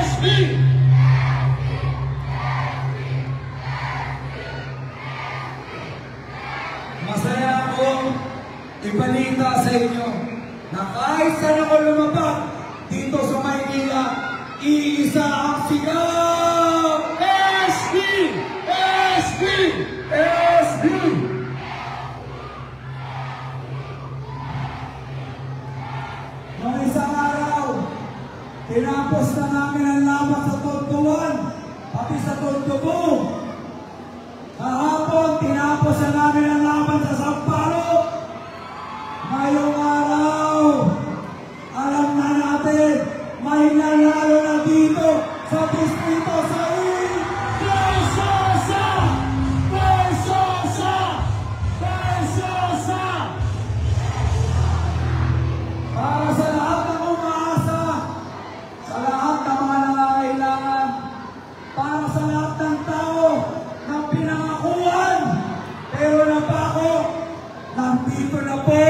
SB! Masaya ako ibalita sa inyo na kahit saan ako lumabas dito sa Maynila, iisa ang sigaw! SB! SB! SB! Noong isang araw, tinapos na namin ang laban sa Tuntuan, pati sa Tuntubo. Kahapon, tinapos na namin ang laban sa Sampalo. Ngayong araw, alam na natin, may nanalo na dito sa distrito sa Versosa! Versosa! Versosa! Para sa lahat ng umaasa, sa lahat ng mga nangangailangan, para sa lahat ng tao na pinangakuan, pero napako, nandito na po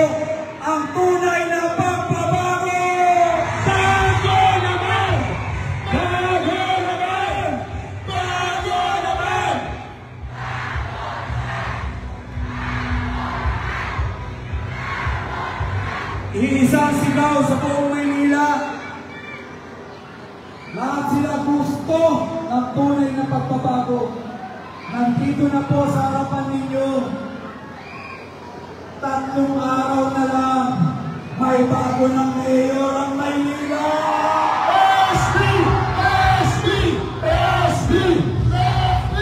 ang tunay na pagbabago! Bago naman! Bago naman! Bago naman! Iisang sigaw sa buong Maynila. Lahat sila gusto ng tunay na pagbabago. Nandito na po sa harapan ninyo. 3 araw na lang, may bago ng mayor ang Maynila. SB! SB! SB! SB!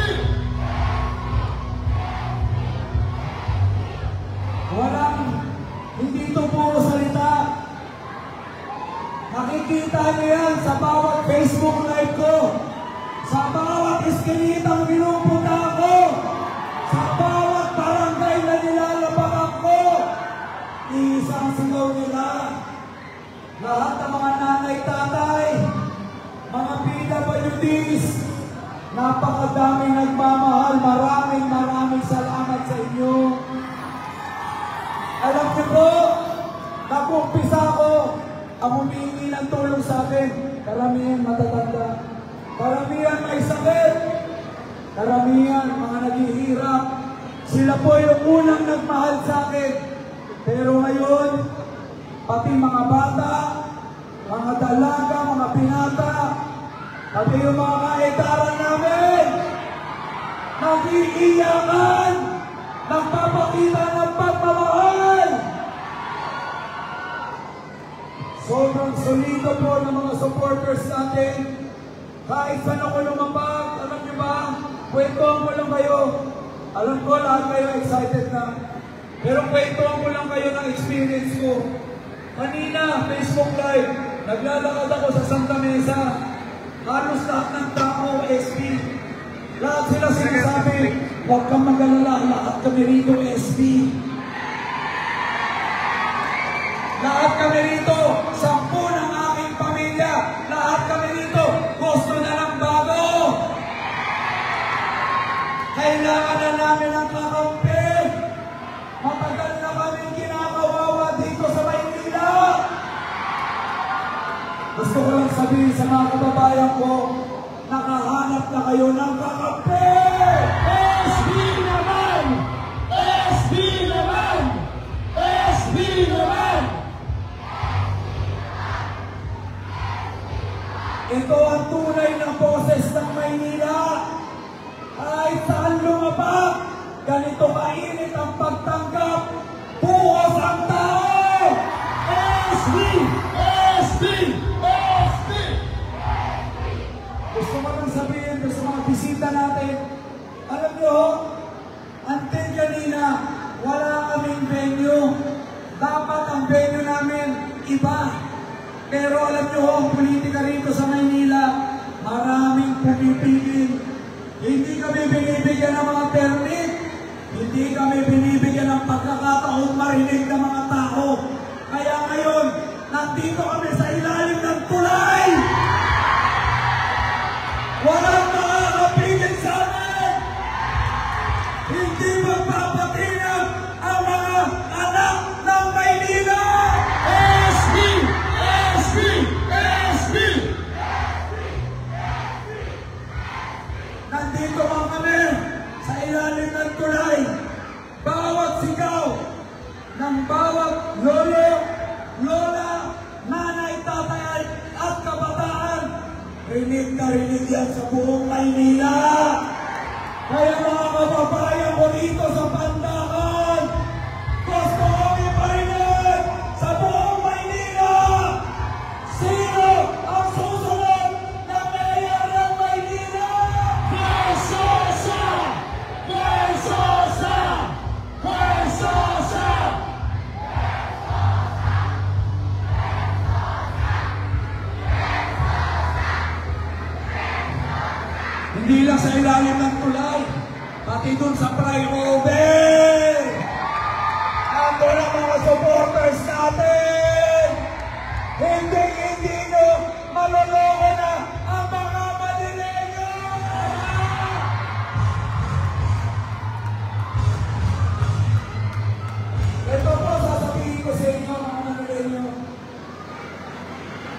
Hindi ito puro salita. Nakikita niyo yan sa bawat Facebook live ko, sa bawat iskinitang pinupunta ko, sa bawat barangay na nilalabakan ko. Isang sigaw nila. Lahat ng mga nanay, tatay, mga PWDs, napakadaming nagmamahal. Maraming salamat sa inyo. Alam niyo po, nag-umpisa ako, ang humingi ng tulong sa akin. Karamihan matatanda, karamihan may sakit, karamihan mga naghihirap. Sila po yung unang nagmahal sa akin. Pero ngayon, pati mga bata, mga dalaga, mga binata, pati yung mga kaedaran namin, nag-iiyakan, nagpapakita ng pagmamahal. Sobrang solido po ng mga supporters natin. Kahit saan ako lumabag, alam niyo ba, kwentuhan ko lang kayo. Alam ko lahat kayo excited na. Pero kwentuhan ko lang kayo ng experience ko. Kanina, Facebook Live, naglalakad ako sa Santa Mesa. Halos lahat ng tao, SB. Lahat sila sinasabi, huwag kang mag-alala, lahat kami rito, SB. Lahat kami rito, 10 ng aking pamilya, lahat kami rito, gusto na ng bago. Kailangan na namin ang kakampi. Matagal na kami kinakawawa dito sa Maynila. Gusto ko lang sabihin sa mga kababayan ko, nakahanap na kayo ng kakampi. SB naman! SB naman! SB naman! Ito ang tunay na boses ng Maynila. Kahit saan lumabas, ganito kainit ang pagtanggap. Buhos ang tao! SB! SB! SB! Gusto ko lang sabihin sa mga bisita natin, alam nyo, until kanina, wala kaming venue. Dapat ang venue namin iba. Pero alam nyo, ang politika rito sa Maynila, maraming pumipigil. Hindi kami binibigyan ng mga permit. Hindi kami binibigyan ng pagkakataon marinig ng mga tao. Kaya ngayon, nandito kami sa ilalim ng tulay. Walang makakapigil sa amin. Hindi magpapatinag ang mga anak ng Maynila. SB! SB! SB! rinig na rinig yan sa buong Maynila. Kaya mga kababayan ko dito sa Pandakan, gusto kong iparinig sa buong Maynila. Sino ang susunod na mayor ng Maynila? Versosa! Versosa! Versosa! Hindi lang sa ilalim ng tulay, pati dun sa flyover. Nandun ang mga supporters natin. Hindi nyo maloloko na ang mga Manileño. Ito po sasabihin ko sa inyo mga Manileño.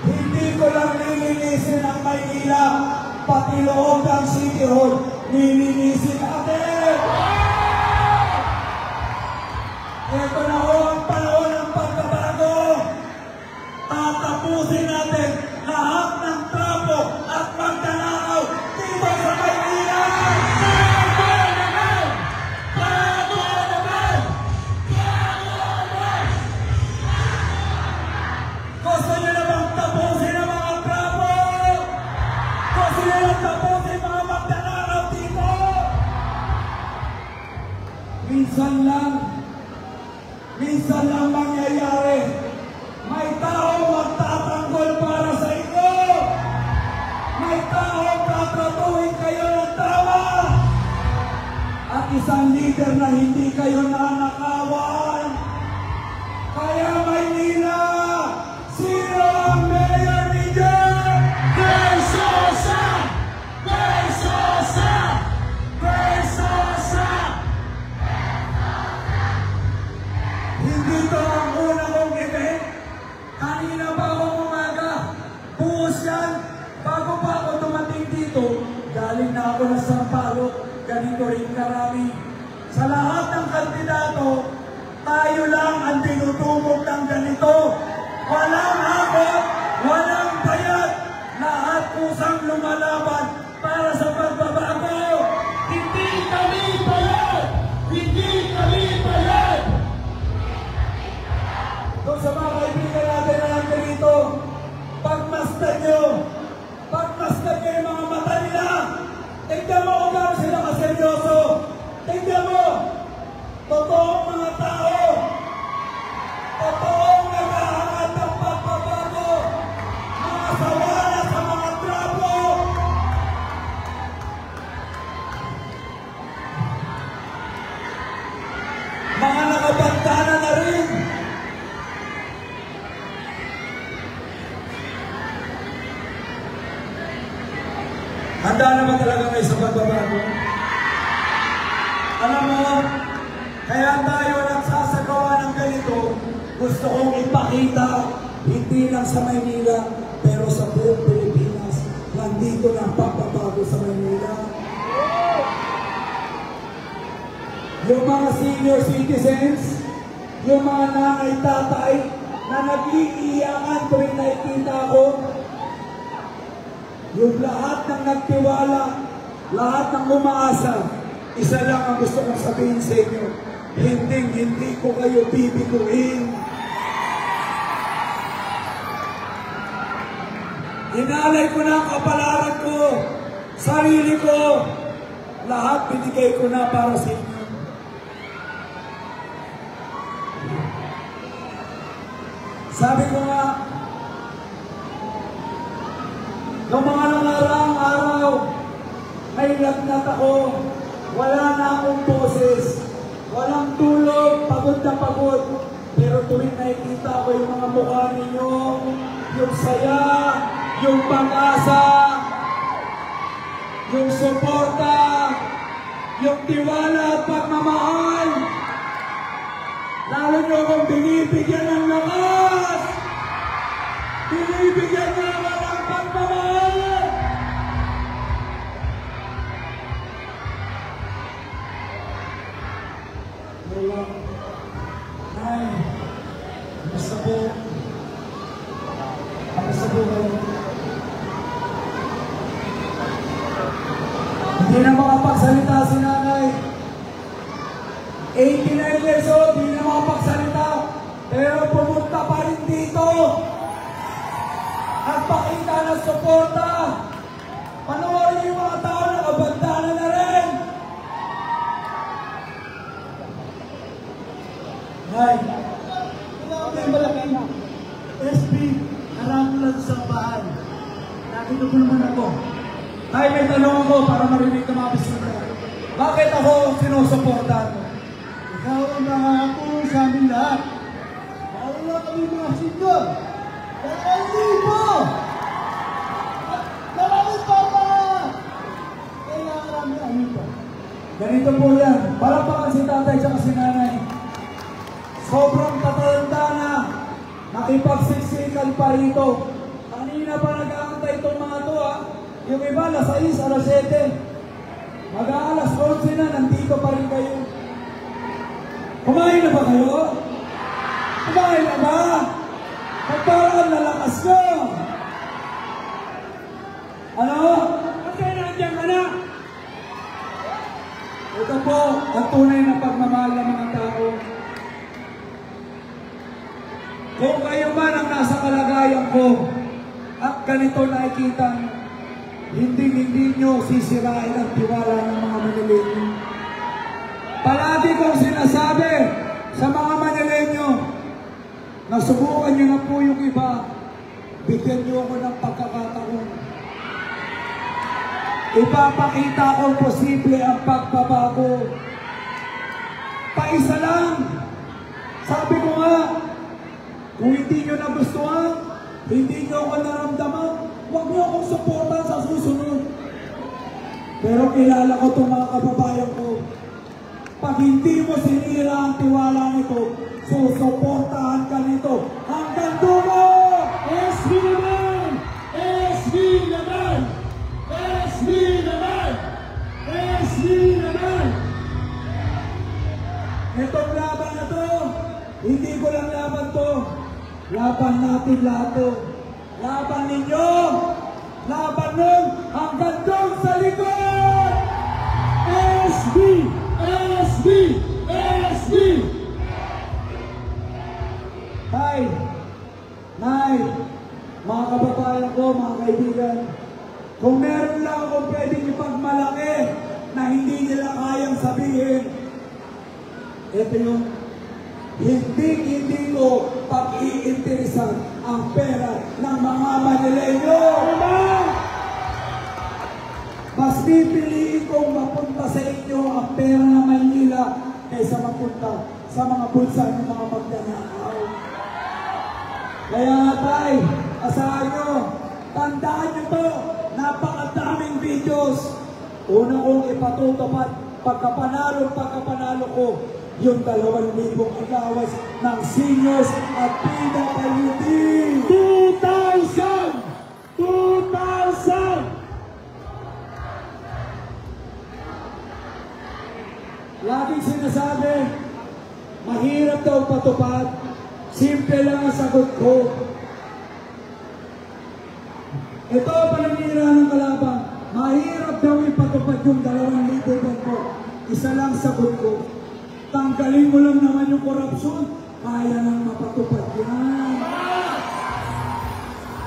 Hindi ko lang nilinisin ang Maynila, pati loob ng City Hall, nilinisin natin! Ito na ho ang panahon ng pagbabago. Tatapusin natin lahat ng trapo at magdanakaw dito sa Maynila! Bago naman! Bago naman! Bago naman! Gusto nyo na bang tapusin ang mga trapo? Gusto nyo na tapusin mga magdanakaw dito? Minsan lang mangyayari. May taong magtatanggol para sa inyo. May taong tatratuhin kayo ng tama. At isang leader na hindi kayo nanakawan. Kaya Maynila, sino ang mayor ninyo? Versosa! Versosa! Versosa! Hindi ito ang una kong event. Kanina pa akong umaga. Buhos yan. Bago pa ako dumating dito, galing na ako ng Sampaloc. Ganito rin karami. Sa lahat ng kandidato, tayo lang ang tinutubog ng ganito. Walang hakot, walang bayad. Lahat kusang lumalaban para sa pagbabago. Hindi kami bayad! Hindi kami bayad! Doon sa mga kaibigan natin na lang dito, pagmasdan nyo yung mga mata nila. Tignan mo kung gano'n sila kaseryoso. Tignan mo, totoong mga tao, totoong nag-aangat ng pagbabago, mga sawala sa mga trapo. Mga nakabantana na rin. Handa naman talaga kayo sa pagbabago. Alam mo, kaya tayo nagsasagawa ng ganito, gusto kong ipakita, hindi lang sa Maynila, pero sa buong Pilipinas, nandito na ang pagbabago sa Maynila. Yung mga senior citizens, yung mga nanay-tatay, na nag-iiyakan tuwing nakikita ko, yung lahat ng nagtiwala, lahat ng umaasa, isa lang ang gusto kong sabihin sa inyo, hindi ko kayo bibiguin. Inalay ko na ang kapalaran ko, sarili ko, lahat binigay ko na para sa inyo. Sabi ko nga, noong mga nangaraang araw, may lagnat ako, wala na akong boses, walang tulog, pagod na pagod. Pero tuwing nakikita ko yung mga mukha ninyo, yung saya, yung pag-asa, yung suporta, yung tiwala at pagmamahal, lalo nyo akong binibigyan ng lakas, binibigyan nyo naman ng pagmamahal. Nay, basta po kayo. Hindi na makapagsalita si nanay. 89 years old, hindi na makapagsalita. Pero pumunta pa rin dito. At pakita ng suporta. Panoorin niyo yung mga tao na kabandana na rin. Nay, Ito yung malaki na. SB, Arangulan sa bahay. Nakita ko naman ako. Tay, may tanong ako para marinig ng mga bisita. Bakit ako sinusuportahan mo? Ikaw ang nangako sa amin lahat. Lalo na kami mga senior. Libo! At maraming pa mga kailangan namin ang ito. Ganito po yan. Palapakan si tatay sa si nanay. Sobrang tatanda na. Nakipagsiksikan pa rito. Kanina pa nag-aantay itong mga to ha. Yung iba, alas 6, alas 7. Mag-aalas 11 na, nandito pa rin kayo. Kumain na ba kayo? Kumain na ba? Magparaan na lakas nyo. Ano? Kasi nandiyan ka na. Ito po, ang tunay na pagmamahal ng mga tao. Kung kayo man ang nasa kalagayan ko, at ganito nakikita, hindi nyo sisirain ang tiwala ng mga Manilenyo. Palagi kong sinasabi sa mga Manilenyo, nasubukan nyo na po yung iba, bigyan nyo ako ng pagkakataon. Ipapakita ko posible ang pagbabago. Paisa lang. Sabi ko nga, kung hindi nyo nagustuhan, hindi nyo ako naramdaman, huwag nyo akong supportan sa susunod. Pero kilala ko itong mga kababayan ko. Pag hindi mo sinira ang tiwala nito, susuportahan ka nito hanggang dulo! SB naman! SB naman! SB naman! SB naman! Itong laban na to, hindi ko lang laban to. Laban natin lahat to. Laban ninyo! Laban nun hanggang doon sa likod! SB! SB! SB! Hi! Nay! Mga kababayan ko, mga kaibigan, kung meron lang akong pwedeng ipagmalaki na hindi nila kayang sabihin, ito yung hindi ko pag-iinteresan ang pera ng mga Manilenyo. Mas pipiliin kong mapunta sa inyo ang pera ng Maynila kaysa mapunta sa mga bulsa ng mga magnanakaw. Kaya tay, asahan nyo, tandaan nyo to, napakadaming videos. Una kong ipatutupad, pagkapanalo ko, yung 2,000 agawas ng seniors at PWD. 2,000! 2,000! Laging sinasabi, mahirap daw patupad, simple lang ang sagot ko. Ito paninira ng kalaban, mahirap daw ipatupad yung 2,000 ko. Isa lang sagot ko, tanggalin mo lang naman yung korupsyon, kaya nang mapatupad yan.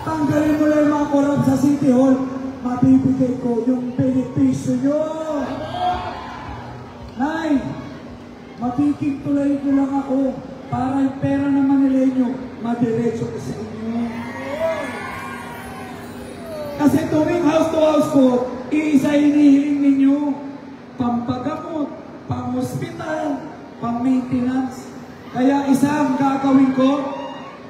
Tanggalin mo lang yung mga korup sa City Hall, mabibigay ko yung benepisyo nyo. Nay, makikituloy ko lang ako para yung pera ng Manilenyo madiretso ko sa inyo. Kasi tuwing house to house ko, iisa hinihiling ninyo, pampagamot, pang-hospital, pang-maintenance. Kaya isang gagawin ko,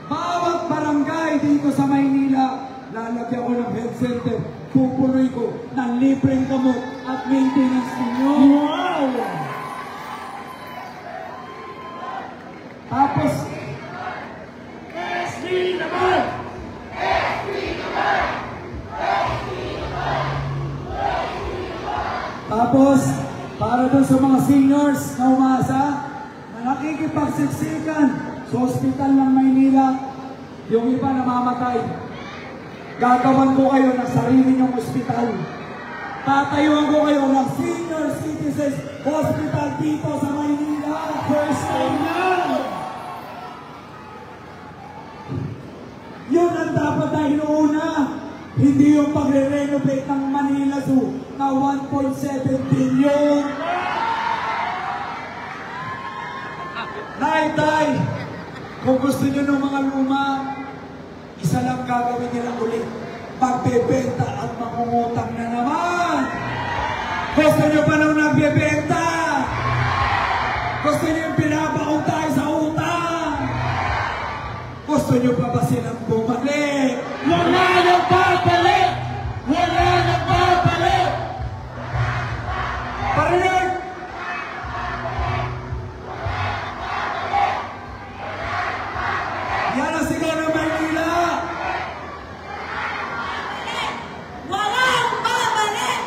bawat barangay dito sa Maynila, lalagyan ko ng health center, pupuloy ko ng libreng gamot at maintenance ninyo. Wow! Tapos, SB naman! SB naman! Tapos, para doon sa mga seniors na umasa, na nakikipagsiksikan sa ospital ng Maynila, yung iba namamatay. Gagawan ko kayo ng sarili niyong ospital. Tatayuan ko kayo ng Senior Citizens Hospital dito sa Maynila. First time na! Yun ang dapat na inuuna. Hindi yung pagre-renovate ng Manila Zoo na 1.7 billion. Nay, kung gusto nyo ng mga luma, isa lang gagawin nila ulit. Magbebenta at mangungutang na naman. Gusto nyo pa nung nagbebenta? Gusto nyo yung pinabaon tayo sa utang? Gusto nyo pa ba silang bumalik? Wala nang babalik! Wala nang babalik! Parinig! Yan ang sigaw ng Maynila! Walang babalik!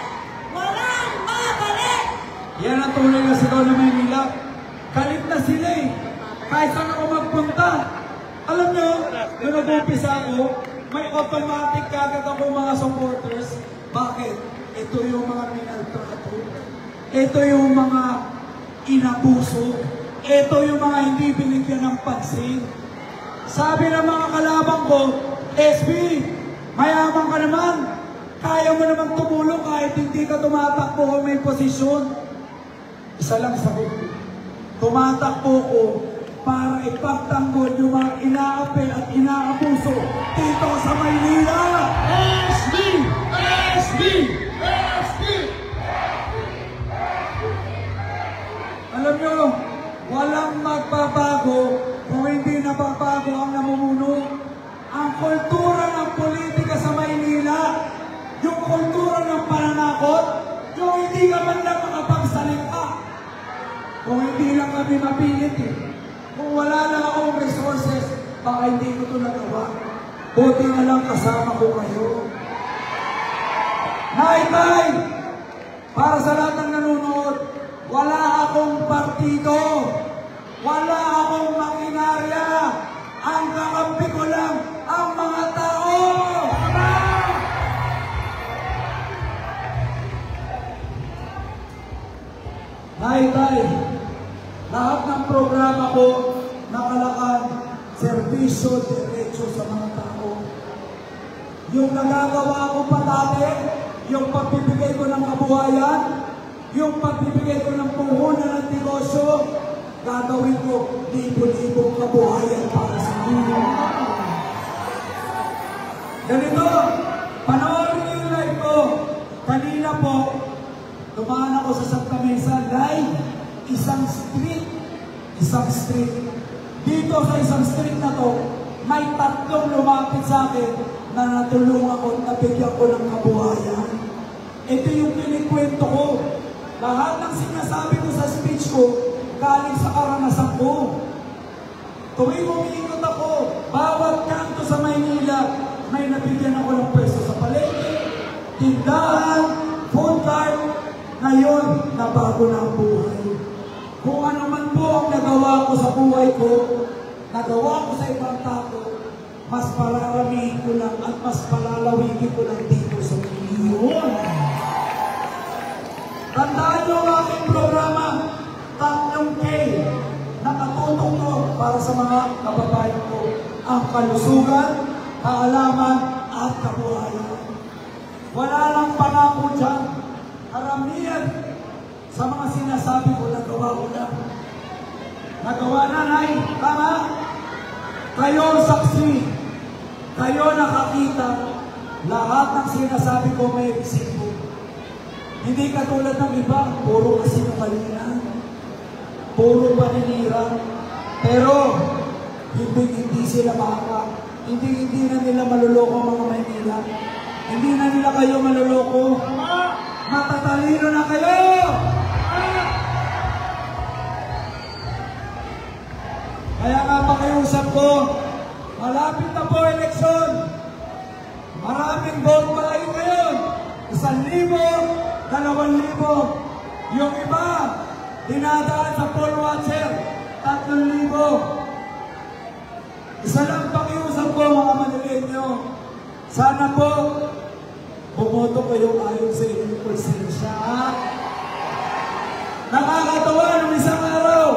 Walang babalik! Yan ang tunay na sigaw ng Maynila. Galit na sila eh. Kahit saan ako magpunta. Alam nyo, nung nag-umpisa ako, may automatic kagad ako mga supporters. Bakit? Ito yung mga minaltrato. Ito yung mga inabuso. Ito yung mga hindi binigyan ng pansin. Sabi ng mga kalabang ko, SB, mayaman ka naman. Kaya mo naman tumulong kahit hindi ka tumatakbo kung may posisyon. Isa lang sagot ko. Tumatakbo ko para ipagtanggol yung mga inaapel at inaabuso dito sa Maynila. SB! SB! SB! Alam nyo, walang magbabago kung hindi nababago ang namumuno. Ang kultura ng politika sa Maynila, yung kultura ng pananakot, yung hindi ka man lang makapagsalita. Kung hindi lang kami mapilit eh. Kung wala lang akong resources, baka hindi ko ito nagawa. Buti na lang kasama ko kayo. Nay! Para sa lahat ng nanonood, wala akong partido. Wala akong makinarya. Ang kakampi ko lang ang mga tao. Tama! Nay, lahat ng programa ko nakalakad, serbisyo, diretso sa mga tao. Yung nagagawa ko pa dati, yung pagbibigay ko ng kabuhayan, yung pagbibigay ko ng puhunan ng negosyo, gagawin ko libo-libong kabuhayan para sa inyo. Ganito, panoorin niyo yung live ko. Kanina po, dumaan ako sa Santa Mesa, live, isang street. Dito sa isang street na to, may tatlong lumapit sa akin na natulungan ko at nabigyan ko ng kabuhayan. Ito yung kinikwento ko. Lahat ng sinasabi ko sa speech ko, galing sa karanasan ko. Tuwing umiikot ako, bawat kanto sa Maynila, may nabigyan ako ng pwesto sa palengke, tindahan, food cart. Ngayon, nabago na ang buhay. Kung ano man po ang nagawa ko sa buhay ko, nagawa ko sa ibang tao, mas palaramihin ko lang at mas palalawigin ko lang dito sa milyon. Tandaan nyo ang aking programa, 3K, nakatutok to para sa mga kababayan ko. Ang kalusugan, kaalaman, at kabuhayan. Wala lang pangako dyan. Karamihan sa mga sinasabi ko, nagawa ko na. Nagawa na, Nay. Tama? Kayo saksi. Kayo nakakita. Lahat ng sinasabi ko may resibo. Hindi katulad ng iba, puro kasinungalingan. Puro paninira. Pero, hindi sila baka. Hindi na nila maluloko ang mga Maynila. Hindi na nila kayo maluloko. Matatalino na kayo! Kaya nga pakiusap ko, malapit na po eleksyon. Maraming vote buying ngayon. 1,000, 2,000. Yung iba, dinadaan sa poll watcher, 3,000. Isa lang pakiusap ko mga Manileño. Sana po, bumoto kayo ayon sa inyong konsensya. Nakakatawa nung isang araw,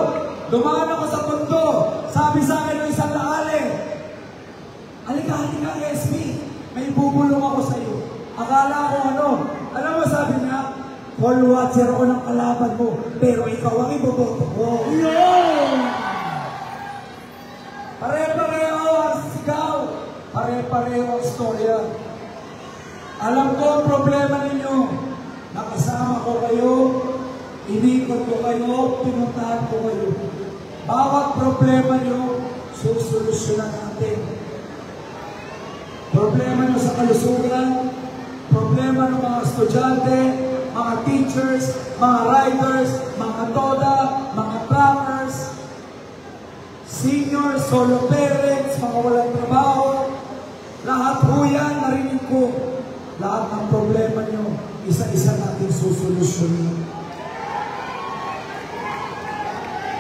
dumaan ako sa pundo, sabi sa akin ng isang laali, halika, SB, may bubulong ako sa iyo. Akala ko alam mo sabi niya, call watcher ako ng kalaban mo, pero ikaw ang iboboto ko. Pare-pareho ang sigaw, pare-pareho ang istorya. Alam ko ang problema ninyo, nakasama ko kayo, inikot ko kayo, pinuntahan ko kayo. Bawat problema nyo, susolusyonan natin. Problema nyo sa kalusugan, problema ng mga estudyante, mga teachers, mga riders, mga toda, mga trackers, senior, solo parents, mga walang trabaho, lahat po yan, narinig ko. Lahat ng problema nyo, isa-isa natin susolusyonan.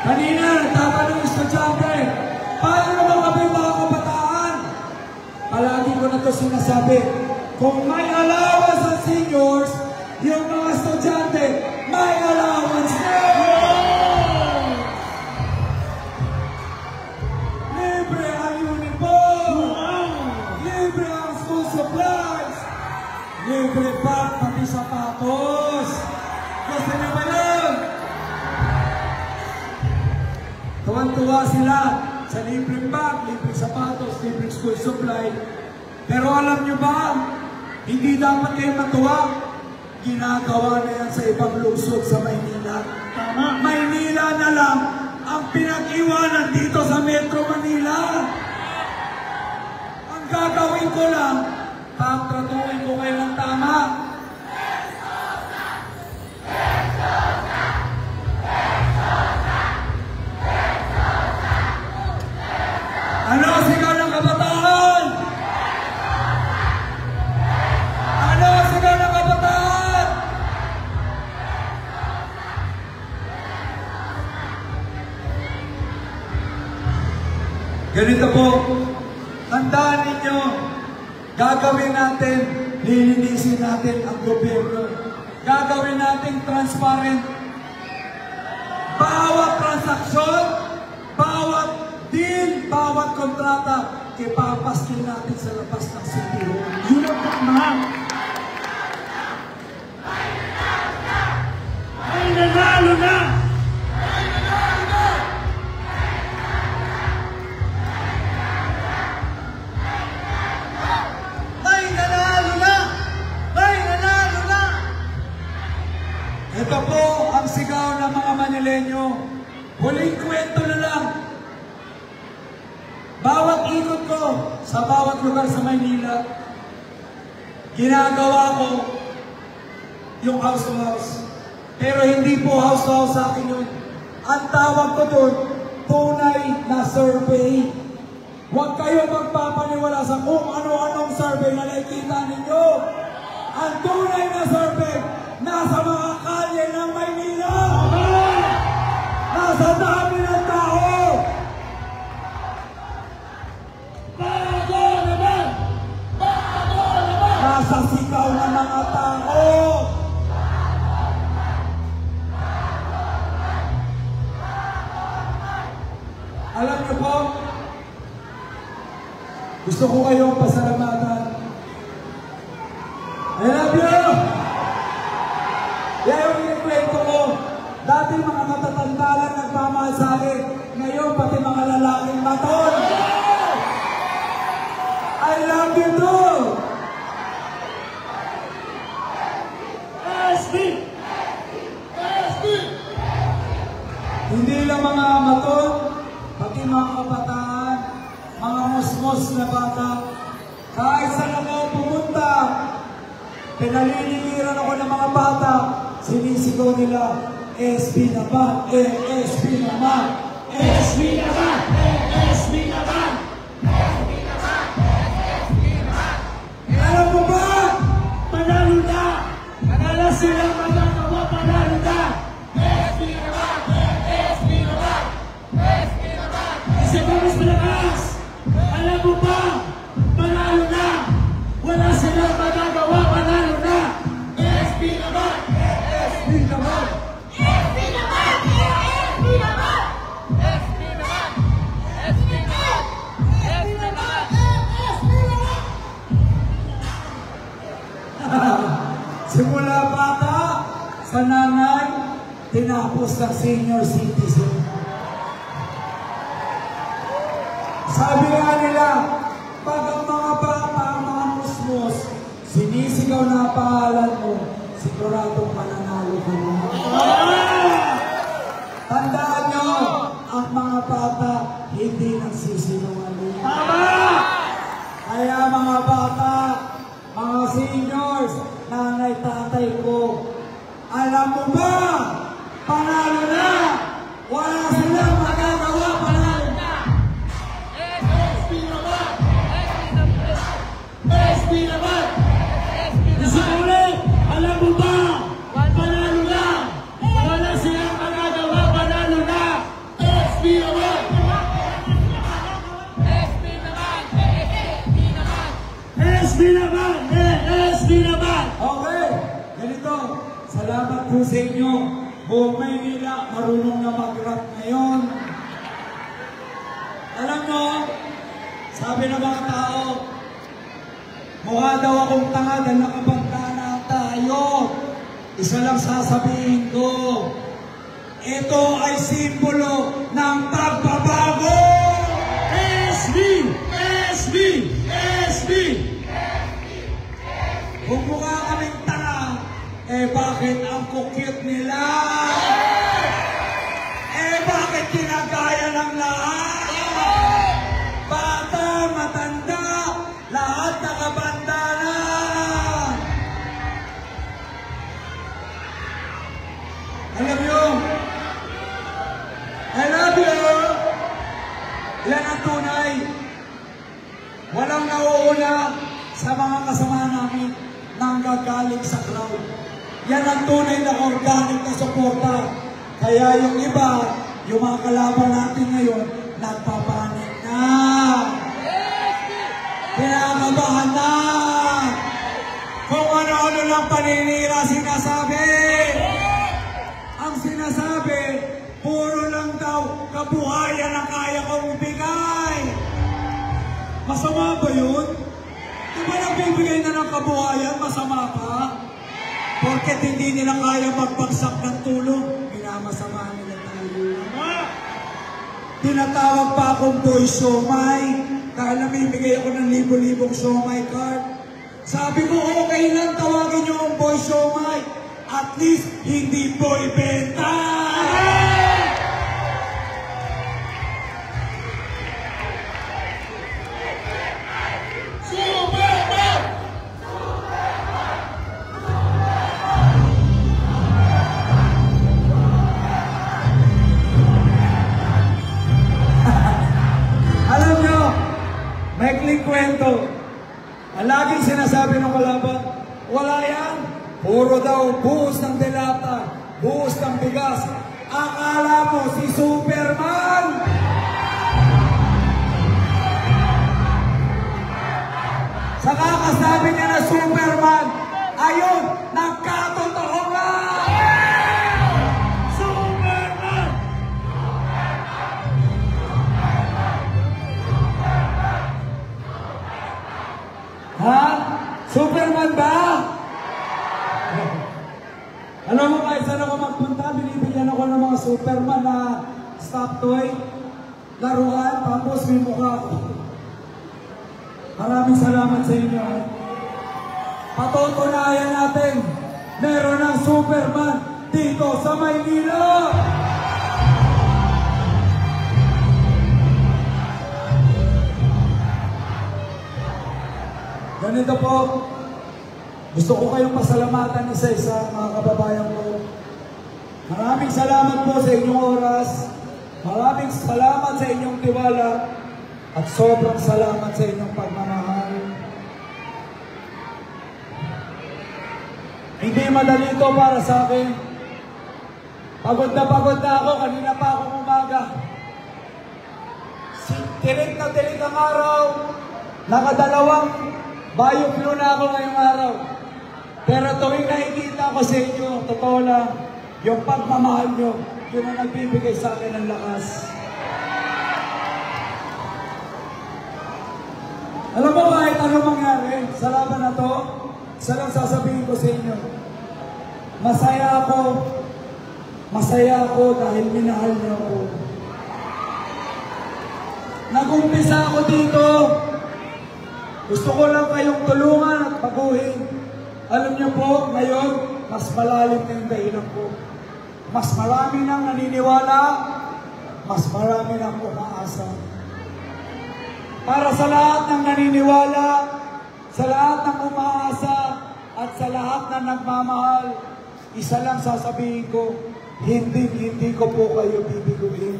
Kanina, nagtatanong yung estudyante, paano naman kami mga kabataan? Palagi ko na ito sinasabi, kung may allowance sa seniors, yung mga estudyante, may allowance na! Libre ang uniform! Libre ang school supplies! Libre pa pati sapatos! Gusto niyo ba yun? Tuwan-tuwa sila sa libreng bag, libreng sapatos, libreng school supply. Pero alam niyo ba, hindi dapat kayo matuwa. Ginagawa na yan sa ibang lungsod sa Maynila. Tama. Maynila na lang ang pinag-iwanan dito sa Metro Manila. Ang gagawin ko lang, tatratuin ko kayo ng tama. Ano sigaw ng kabataan? Ano sigaw ng kabataan? Ganito po, tandaan ninyo, gagawin natin, lilinisin natin ang gobyerno. Gagawin natin transparent. Bawat transaksyon, bawat deal, bawat kontrata, ipapaskin natin sa labas ng City Hall. Yun ang tama. May nanalo na! Ito po ang sigaw ng mga Manileño. Huling kwento na lang. Bawat ikot ko sa bawat lugar sa Maynila, ginagawa ko yung house to house. Pero hindi po house to house sa akin yun. Ang tawag ko doon, tunay na survey. Huwag kayo magpapaniwala sa kung ano-anong survey na nakikita ninyo. Ang tunay na survey, nasa mga kalye ng Maynila! Nasa dami ng tao! Bago naman! Bago naman! Nasa sigaw ng mga tao! Alam niyo po, gusto ko kayong pasalamatan. I love you! Yan yung inikwento ko. Dati mga matatanda lang nagmamahal sa akin. Ngayon, pati mga lalaking maton. I love you too! SB! SB! Hindi lang mga maton, pati mga kabataan, mga musmos na bata. Kahit saan ako pumunta, pinaliligiran ako ng mga bata, sinisigaw nila, SB naman, SB naman, SB naman, SB naman, SB naman, SB naman. Alam mo ba? Panalo na! Wala silang magagawa, panalo na! SB naman, SB naman, SB naman. Isa pa mas malakas! Alam mo ba? Panalo na! Wala silang magagawa, panalo Simula bata sa nanay, tinapos ng senior citizen. Sabi nga nila, pag ang mga bata, ang mga musmos, sinisigaw na pangalan mo, siguradong mananalo ka na. Tandaan nyo, ang mga bata hindi nagsisinungaling. Kaya mga bata, mga seniors, nanay, tatay ko, alam mo ba, panalo na! Wala silang magagawa, panalo na! SB naman! SB naman! Ulit, alam mo ba, panalo na! Wala silang magagawa, panalo na! SB naman! SB naman! SB naman! Okay, ganito. Salamat po sa inyo. Buong Maynila, marunong na mag-rap ngayon. Alam nyo, sabi ng mga tao, mukha daw akong tanga dahil nakabanta na tayo. Isa lang sasabihin ko, ito ay simbolo ng pagbabago! SB! SB! SB! Kung mukha kaming tanga, eh bakit ang kukyut nila? Eh bakit kinagaya ng lahat? Bata, matanda, lahat nakabanda na. Alam nyo, I love you. Yan ang tunay. Walang nauuna sa mga kasama namin nang gagaling sa crowd. Yan ang tunay na organic na suporta. Kaya yung iba, yung mga kalaban natin ngayon, nagpapanik na. Kinakabahan na. Kung ano-ano lang paninira sinasabi. Ang sinasabi, puro lang daw kabuhayan ang kaya kong ibigay. Masama ba yun? Di ba nagbibigay na ng kabuhayan, masama pa? Porket hindi nila kaya magbagsak ng tulong, minamasama nila tayo. Tinatawag pa akong boy siomay dahil namimigay ako ng libo-libong siomay card. Sabi ko, okay lang, tawagin nyo ang boy siomay. At least, hindi boy benta! Alam nyo, maikling kwento. Ang laging sinasabi ng kalaban, wala yan. Puro daw buhos ng delata, buhos ng bigas. Akala mo si Superman? Sa kakasabi niya na Superman, ayun, nagkatotoo nga! Superman! Ha? Superman ba? Alam mo kahit saan ako magpunta, binibigyan ako ng mga Superman na stop toy, laruan, tapos may mukha ko. Maraming salamat sa inyo. Patutunayan natin, meron ng Superman dito sa Maynila! Ganito po, gusto ko kayong pasalamatan isa-isa, mga kababayan ko. Maraming salamat po sa inyong oras. Maraming salamat sa inyong tiwala. At sobrang salamat sa inyong pagmamahal. Hindi madali ito para sa akin. Pagod na ako, kanina pa akong umaga. Tirik na tirik ang araw. Nakadalawang bio-flu na ako ngayong araw. Pero tuwing nakikita ko sa inyo, totoo lang, yung pagmamahal nyo, yun ang nagbibigay sa akin ng lakas. Alam mo kahit ano mangyari sa laban na to, Isa lang sasabihin ko sa inyo. Masaya ako dahil minahal niyo ako. Nag-umpisa ako dito. Gusto ko lang kayong tulungan at baguhin. Alam niyo po, ngayon, mas malalim na yung dahilan ko. Mas marami nang naniniwala, mas marami nang umaasa. Para sa lahat ng naniniwala, sa lahat ng umaasa, at sa lahat ng nagmamahal, isa lang sasabihin ko, hindi ko po kayo bibiguin.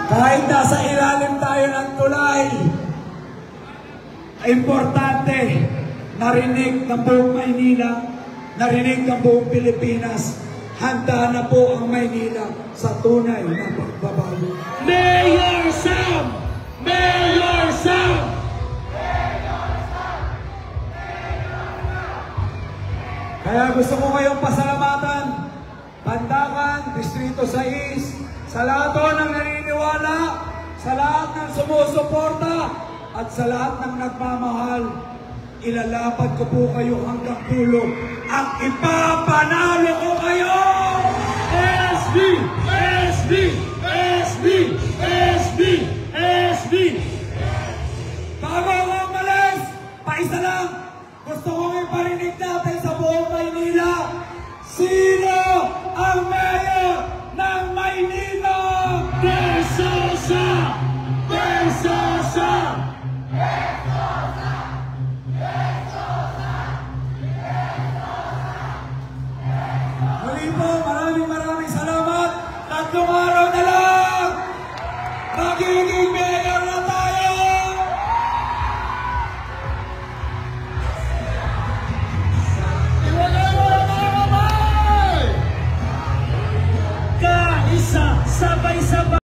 Kahit nasa ilalim tayo ng tulay, importante, narinig ng buong Maynila, narinig ng buong Pilipinas, handa na po ang Maynila sa tunay na pagbabago. Mayor Sam! Mayor Sam! Kaya gusto ko kayong pasalamatan, Pandakan, Distrito 6, sa lahat ng naniniwala, sa lahat ng sumusuporta, at sa lahat ng nagmamahal. Ilalapad ko po kayo hanggang dulo at ipapanalo ko kayo! SB! SB! SB! SB! SB! Bago ako umalis, paisa lang, gusto kong iparinig natin sa buong Maynila, sino